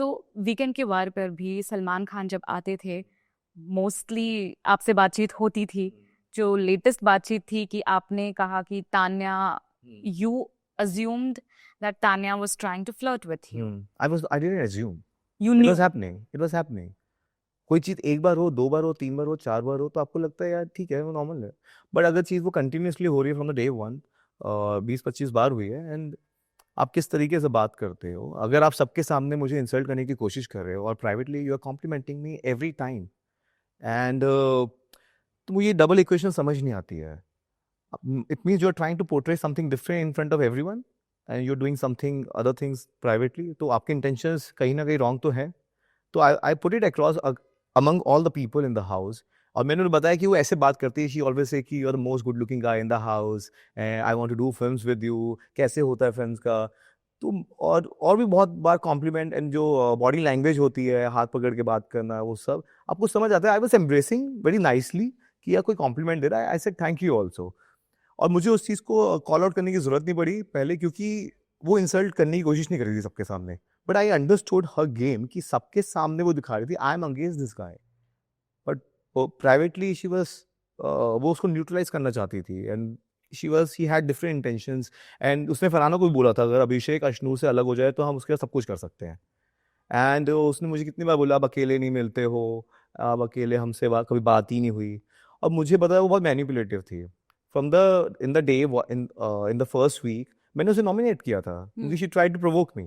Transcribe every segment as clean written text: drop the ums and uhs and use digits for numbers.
सो weekend के वार पर भी सलमान खान जब आते थे, मोस्टली आपसे बातचीत होती थी। जो लेटेस्ट बातचीत थी कि आपने कहा कि Tanya, you assumed that Tanya was trying to flirt with you. I didn't assume. You It knew. was happening. It was happening. कोई चीज एक बार हो, दो बार हो, तीन बार हो, चार बार हो, तो आपको लगता है यार ठीक है, वो नॉर्मल है। बट अगर चीज वो कंटिन्यूसली हो रही है फ्रॉम द डे वन, 20-25 बार हुई है, एंड आप किस तरीके से बात करते हो, अगर आप सबके सामने मुझे इंसल्ट करने की कोशिश कर रहे हो और privately you are complimenting me every time, and तो मुझे ये डबल इक्वेशन समझ नहीं आती है। It means you are trying to portray something different in front of everyone and you are doing something other things privately, तो आपके intentions कहीं ना कहीं रॉन्ग तो है। तो I put it across among all the people in the house, और मैंने उन्हें बताया कि वो ऐसे बात करती है, शी ऑलवेज से कि you are the most good looking guy in the house, I want to do films with you, कैसे होता है फिल्म्स का। तो और भी बहुत बार कॉम्प्लीमेंट, एंड जो बॉडी लैंग्वेज होती है, हाथ पकड़ के बात करना, वो सब आपको समझ आता है। I was embarrassing very nicely कि यार कोई कॉम्प्लीमेंट दे रहा है, I said thank you also. और मुझे उस चीज़ को कॉल आउट करने की जरूरत नहीं पड़ी पहले, क्योंकि वो इंसल्ट करने की कोशिश नहीं कर रही थी सबके सामने। But I understood her game कि सबके सामने वो दिखा रही थी I am against this guy, but privately she was, वो उसको न्यूट्रलाइज करना चाहती थी, and she had different intentions. And उसने फरहाना को भी बोला था अगर अभिषेक अशनूर से अलग हो जाए तो हम उसके साथ सब कुछ कर सकते हैं। एंड उसने मुझे कितनी बार बोला आप अकेले नहीं मिलते हो, आप अकेले हमसे कभी बात ही नहीं हुई। और मुझे पता है वो बहुत मैनिपुलेटिव थी। From the in the day in the first week मैंने उसे नॉमिनेट किया था क्योंकि she tried to provoke me,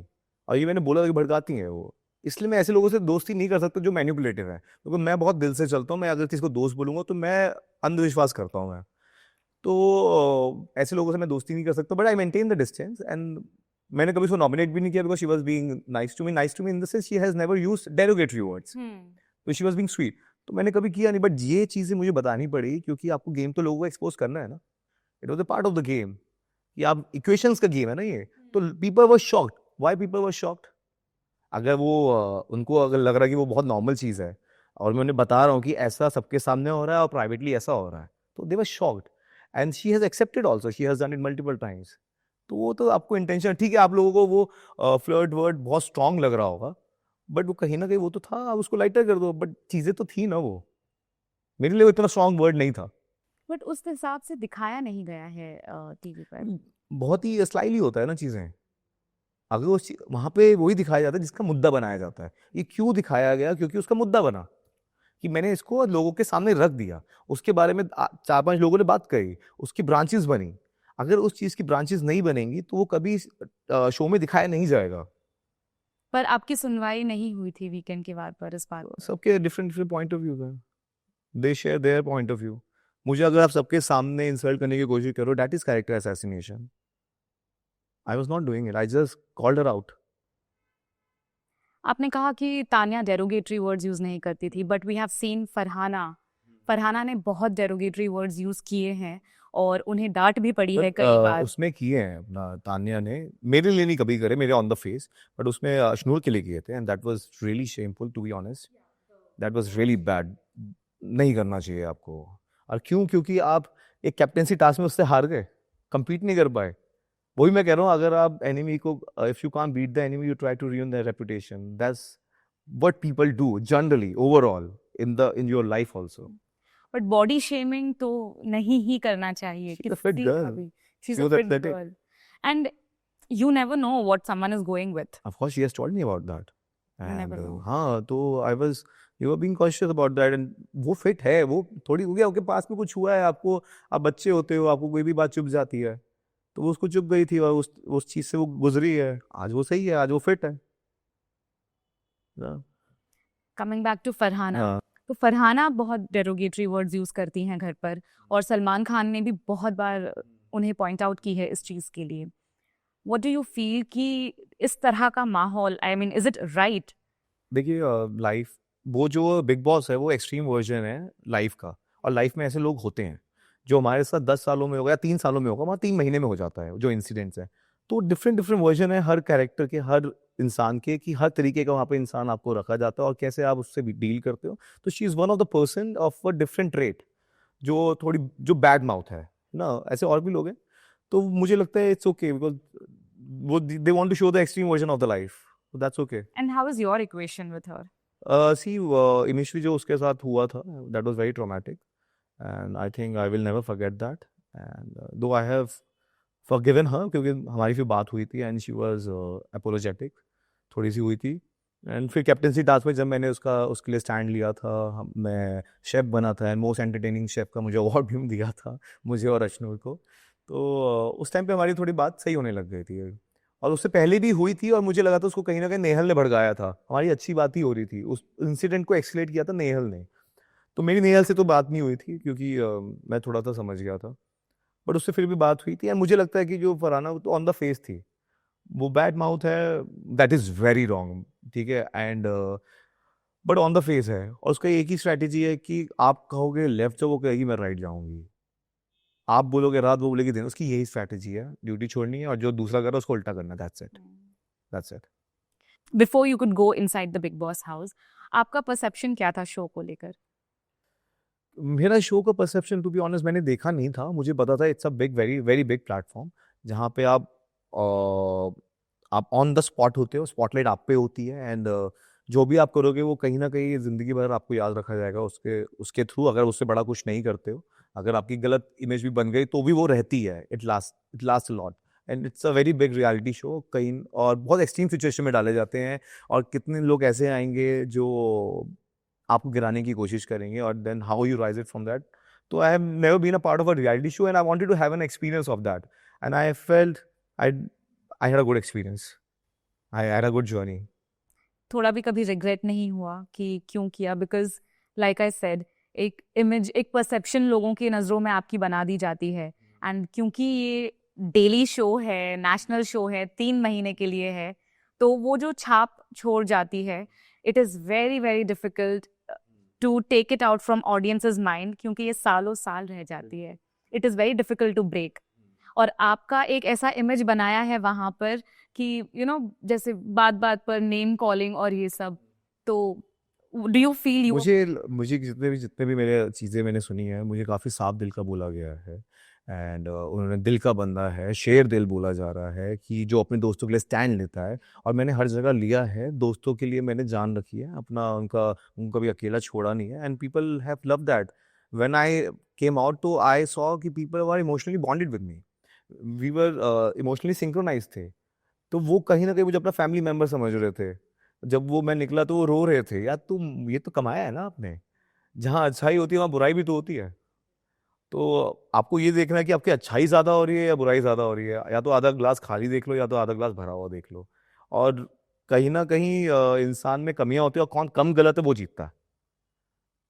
और ये मैंने बोला था कि भड़काती है वो। इसलिए मैं ऐसे लोगों से दोस्ती नहीं कर सकता जो मैनिपुलेटिव है, क्योंकि मैं बहुत दिल से चलता हूँ। मैं अगर किसी को दोस्त बोलूंगा तो मैं अंधविश्वास करता हूँ मैं, तो ऐसे लोगों से मैं दोस्ती नहीं कर सकता। But I maintain the distance, and मैंने कभी उसको नॉमिनेट भी नहीं किया because she was being nice to me in the sense she has never used derogatory words, तो शी वाज बीइंग स्वीट। तो मैंने कभी किया नहीं, बट ये चीजें मुझे बतानी पड़ी क्योंकि आपको गेम तो लोगों को एक्सपोज करना है ना। It was a part of the game, कि आप इक्वेशंस का गेम है ना ये। तो people were shocked. Why people were shocked? अगर वो उनको अगर लग रहा है कि वो बहुत नॉर्मल चीज है, और मैं उन्हें बता रहा हूँ कि ऐसा सबके सामने हो रहा है और प्राइवेटली ऐसा हो रहा है, तो they were shocked. And she has accepted also, she has done it multiple times. तो वो तो आपको इंटेंशन, ठीक है, आप लोगों को वो फ्लर्ट वर्ड बहुत स्ट्रांग लग रहा होगा, बट वो कहीं ना कहीं वो तो था, आप उसको लाइटर कर दो। बट चीजें तो थी ना, वो मेरे लिए वो इतना स्ट्रांग वर्ड नहीं था। बट उस हिसाब से दिखाया नहीं गया है टीवी पर। बहुत ही स्लाइली होता है ना चीजें। अगर उस वहां पे वही दिखाया जाता है जिसका मुद्दा बनाया जाता है। ये क्यों दिखाया गया? क्योंकि उसका मुद्दा बना, कि मैंने इसको लोगों के सामने रख दिया, उसके बारे में चार पांच लोगों ने बात करी, उसकी ब्रांचेस बनी। अगर उस चीज की ब्रांचेस नहीं बनेंगी तो वो कभी शो में दिखाया नहीं जाएगा। पर आपकी सुनवाई नहीं हुई थी वीकेंड के वार पर इस बात पर। सबके different different point of view है, they share their point of view. मुझे अगर आप सबके सामने इंसल्ट करने की कोशिश करो, that is character assassination. I was not doing it, I just called her out. आपने कहा कि तान्या डेरोगेटरी वर्ड्स यूज नहीं करती थी, but we have seen Farhana ने बहुत डेरोगेटरी वर्ड्स यूज किए हैं और उन्हें डांट भी पड़ी है कई बार। उसमें किए हैं अपना, तान्या ने मेरे लिए नहीं कभी करे, मेरे ऑन द फेस, बट उसमें अशनूर के लिए किए थे, and that was really shameful to be honest. That was really bad. नहीं करना चाहिए आपको। और क्यों? क्योंकि आप एक कैप्टेंसी टास्क में उससे हार गए, compete नहीं कर पाए। वही मैं कह रहा हूँ, अगर आप एनिमी को, if you can't beat the enemy you try to ruin their reputation. That's what people do generally overall in your life also. But body shaming तो नहीं ही करना चाहिए She's a fit किसी girl. का भी। She's She a was fit athletic. girl. And you never know what someone is going with. Of course, she has told me about that. You never And know. हाँ, तो you were being cautious about that. And वो fit है, वो थोड़ी हो गया, उसके पास में कुछ हुआ है आपको, आप बच्चे होते हो, आपको कोई भी बात चुभ जाती है, तो वो उसको चुभ गई थी और उस चीज से वो गुजरी है। आज वो सही है, आज वो फिट है। कमिंग बैक टू फरहाना, हाँ। तो फरहाना बहुत डेरोगेटरी वर्ड्स यूज करती हैं घर पर, और सलमान खान ने भी बहुत बार उन्हें पॉइंट आउट की है इस चीज के लिए। व्हाट डू यू फील कि इस तरह का माहौल, I mean is it right? देखिए, लाइफ, वो जो बिग बॉस है वो एक्सट्रीम वर्जन है लाइफ का, और लाइफ में ऐसे लोग होते हैं जो हमारे साथ 10 सालों में होगा या 3 सालों में होगा, वहाँ 3 महीने में हो जाता है जो इंसिडेंट्स है। तो डिफरेंट डिफरेंट वर्जन है हर कैरेक्टर के, हर इंसान के, कि हर तरीके का वहाँ पे इंसान आपको रखा जाता है और कैसे आप उससे डील करते हो। तो she is one of the person of a different trait, जो थोड़ी जो बैड माउथ है ना, ऐसे और भी लोग हैं। तो मुझे लगता है इट्स ओके, बिकॉज वो they want to show the extreme version of the life, so that's okay. And how is your equation with her? See, initially जो उसके साथ हुआ था, that was very traumatic, and I think I will never forget that. And though I have forgiven her, क्योंकि हमारी फिर बात हुई थी and she was apologetic, थोड़ी सी हुई थी. एंड फिर कैप्टनसी टास्क में जब मैंने उसके लिए स्टैंड लिया था, मैं शेफ़ बना था एंड मोस्ट एंटरटेनिंग शेफ़ का मुझे अवार्ड भी दिया था, मुझे और अशनूर को. तो उस टाइम पे हमारी थोड़ी बात सही होने लग गई थी, और उससे पहले भी हुई थी, और मुझे लगा था उसको कहीं ना कहीं नेहल ने भड़काया था. हमारी अच्छी बात ही हो रही थी, उस इंसिडेंट को एक्सलेट किया था नेहल ने. तो मेरी नेहल से तो बात नहीं हुई थी, क्योंकि मैं थोड़ा सा समझ गया था, बट उससे फिर भी बात हुई थी. एंड मुझे लगता है कि जो फरहाना तो ऑन द फेस थी, वो बैड माउथ है, दैट इज़ वेरी रॉन्ग, ठीक है. And but on the face है, और उसका एक ही स्ट्रैटेजी है कि आप कहोगे लेफ्ट जाओ, वो कहेगी मैं राइट जाऊंगी. आप बोलोगे रात, वो बोलेगी दिन. उसकी यही स्ट्रैटेजी है, ड्यूटी छोड़नी है और जो दूसरा कर रहा है उसको उल्टा करना. That's it, that's it. Before you could go inside the Big Boss house, आपका परसेप्शन क्या था शो को लेकर? मेरा शो का परसेप्शन टू बी ऑनेस्ट मैंने देखा नहीं था. मुझे पता था it's a big, very very big platform, जहाँ पे आप ऑन द स्पॉट होते हो, स्पॉटलाइट आप पे होती है, एंड जो भी आप करोगे वो कहीं ना कहीं ज़िंदगी भर आपको याद रखा जाएगा उसके उसके थ्रू. अगर उससे बड़ा कुछ नहीं करते हो, अगर आपकी गलत इमेज भी बन गई तो भी वो रहती है. It last a lot, and it's a very big reality show. कहीं और बहुत एक्सट्रीम सिचुएशन में डाले जाते हैं, और कितने लोग ऐसे आएंगे जो आपको गिराने की कोशिश करेंगे, और then how you raise it from that. तो I have never been a part of a reality show, and I wanted to have an experience of that, and I felt I I had a good experience. I had a good journey. थोड़ा भी कभी regret नहीं हुआ कि क्यों किया? Because like I said, एक image, एक परसेप्शन लोगों की नज़रों में आपकी बना दी जाती है, एंड क्योंकि ये डेली शो है, नेशनल शो है, 3 महीने के लिए है, तो वो जो छाप छोड़ जाती है, it is very very difficult to take it out from audience's mind, क्योंकि ये सालों साल रह जाती है. It is very difficult to break. और आपका एक ऐसा इमेज बनाया है वहां पर कि जैसे बात बात पर नेम कॉलिंग और ये सब, तो डू यू फील यू? मुझे जितने भी मेरे चीज़ें मैंने सुनी है, मुझे काफ़ी साफ दिल का बोला गया है, एंड उन्होंने दिल का बंदा है, शेर दिल बोला जा रहा है कि जो अपने दोस्तों के लिए स्टैंड लेता है. और मैंने हर जगह लिया है, दोस्तों के लिए मैंने जान रखी है अपना, उनका भी अकेला छोड़ा नहीं है, and people have love that. When I came out, तो आई सॉ कि people were emotionally bonded with me. We were emotionally synchronise थे. तो वो कहीं ना कहीं मुझे अपना फैमिली मेम्बर समझ रहे थे. जब वो मैं निकला तो वो रो रहे थे, यार तुम ये तो कमाया है ना आपने. जहाँ अच्छाई होती है वहाँ बुराई भी तो होती है. तो आपको ये देखना है कि आपकी अच्छाई ज़्यादा हो रही है या बुराई ज़्यादा हो रही है. या तो आधा ग्लास खाली देख लो, या तो आधा ग्लास भरा हुआ देख लो. और कहीं ना कहीं इंसान में कमियां होती है, और कौन कम गलत है वो जीतता है.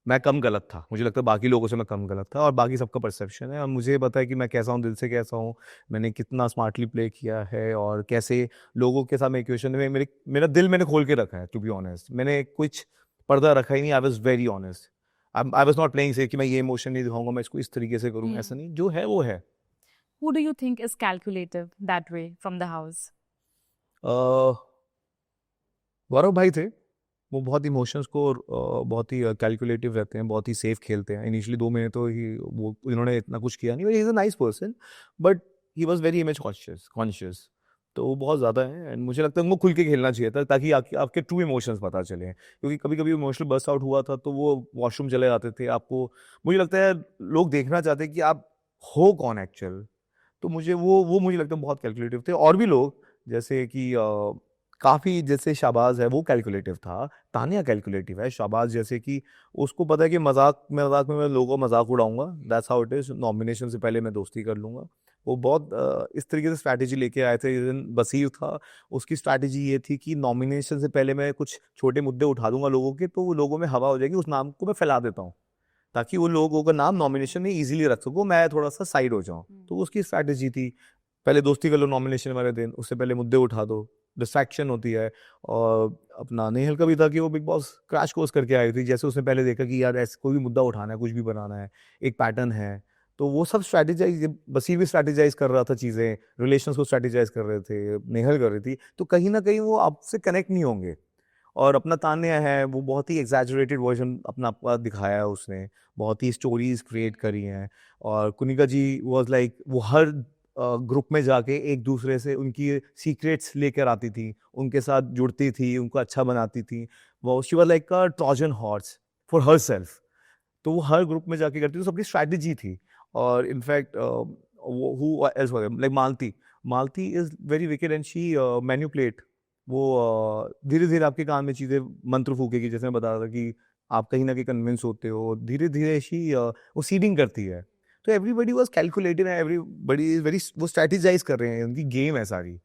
मैं कम गलत था, मुझे लगता है बाकी लोगों से मैं कम गलत था, और बाकी सबका परसेप्शन है, और मुझे पता है कि मैं कैसा हूँ, दिल से कैसा हूँ, मैंने कितना स्मार्टली प्ले किया है, और कैसे लोगों के साथ मैं इक्वेशन में मेरा दिल मैंने खोल के रखा है. टू बी ऑनेस्ट, मैंने कुछ पर्दा रखा ही नहीं. I was very honest. I was not playing से कि मैं ये इमोशन नहीं दिखाऊंगा, मैं इसको इस तरीके से करूँ. ऐसा नहीं, जो है वो है. Who do you think is calculative that way from the house? गौरव भाई थे. वो बहुत इमोशंस को बहुत ही कैलकुलेटिव रहते हैं, बहुत ही सेफ खेलते हैं. इनिशियली 2 महीने तो ही वो इन्होंने इतना कुछ किया नहीं. He is a nice person, but he was very image conscious. तो वो बहुत ज़्यादा है, एंड मुझे लगता है उनको खुल के खेलना चाहिए था, ताकि आपके ट्रू इमोशंस पता चले. क्योंकि कभी कभी इमोशनल बस्ट आउट हुआ था तो वो वॉशरूम चले जाते थे. आपको, मुझे लगता है लोग देखना चाहते हैं कि आप हो कौन एक्चुअल. तो मुझे लगता है बहुत कैलकुलेटिव थे. और भी लोग जैसे कि काफ़ी, जैसे शाबाज है वो कैलकुलेटिव था, तानिया कैलकुलेटिव है. शाबाज जैसे कि उसको पता है कि मजाक में मैं लोगों का मजाक उड़ाऊंगा, that's how it is. Nomination से पहले मैं दोस्ती कर लूंगा. वो बहुत इस तरीके से स्ट्रैटेजी लेके आए थे. बसीर था, उसकी स्ट्रैटेजी ये थी कि नॉमिनेशन से पहले मैं कुछ छोटे मुद्दे उठा दूंगा लोगों के, तो वो लोगों में हवा हो जाएगी, उस नाम को मैं फैला देता हूँ, ताकि वो लोगों का नाम नॉमिनेशन में इजीली रख सको, मैं थोड़ा सा साइड हो जाऊँ. तो उसकी स्ट्रैटेजी थी, पहले दोस्ती कर लो नॉमिनेशन वाले दिन, उससे पहले मुद्दे उठा दो, डिस्ट्रैक्शन होती है. और अपना नेहल का भी था कि वो बिग बॉस क्रैश कोर्स करके आई थी. जैसे उसने पहले देखा कि यार ऐसे कोई भी मुद्दा उठाना है, कुछ भी बनाना है, एक पैटर्न है, तो वो सब स्ट्रैटेजाइज, बसीर भी स्ट्रैटेजाइज कर रहा था चीज़ें, रिलेशंस को स्ट्रैटेजाइज कर रहे थे, नेहल कर रही थी. तो कहीं ना कहीं वो आपसे कनेक्ट नहीं होंगे. और अपना तान्या है, वो बहुत ही एग्जैजरेटेड वर्जन अपना आपका दिखाया है उसने, बहुत ही स्टोरीज क्रिएट करी हैं. और कुनिका जी वाज लाइक, वो हर ग्रुप में जाके एक दूसरे से उनकी सीक्रेट्स लेकर आती थी, उनके साथ जुड़ती थी, उनको अच्छा बनाती थी। वो she was like a Trojan horse for herself. तो वो हर ग्रुप में जाके करती थी, तो सबकी स्ट्रैटेजी थी। और in fact who else like Malti is very wicked and she manipulate. वो धीरे धीरे आपके कान में चीजें मंत्र फूकेगी, जैसे मैं बता रहा था कि आप कहीं ना कहीं कन्विंस होते हो, धीरे धीरे वो सीडिंग करती है। तो everybody was calculated, everybody is very, वो स्ट्रेटेजाइज कर रहे हैं, उनकी गेम है सारी।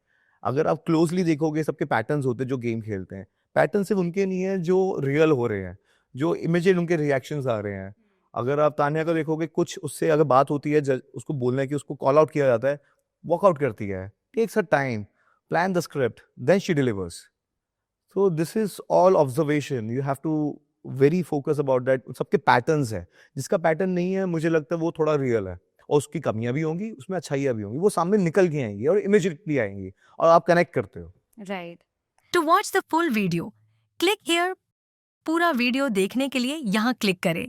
अगर आप क्लोजली देखोगे, सबके पैटर्न्स होते हैं जो गेम खेलते हैं। पैटर्न सिर्फ उनके नहीं है जो रियल हो रहे हैं, जो इमीडिएट उनके रिएक्शंस आ रहे हैं। अगर आप तान्या को देखोगे, कुछ उससे अगर बात होती है, उसको बोलना है कि उसको कॉल आउट किया जाता है, वॉकआउट करती है, takes her time, plan the script, then she delivers. So this is all observation, you have to very focus about that. सबके पैटर्न्स है, जिसका पैटर्न नहीं है मुझे लगता है वो थोड़ा रियल है, और उसकी कमियां भी होंगी, उसमें अच्छाइयां भी होंगी, वो सामने निकल के आएंगी और इमीडिएटली आएंगी, और आप कनेक्ट करते हो। Right. To watch the full video, click here. पूरा वीडियो देखने के लिए यहाँ क्लिक करें।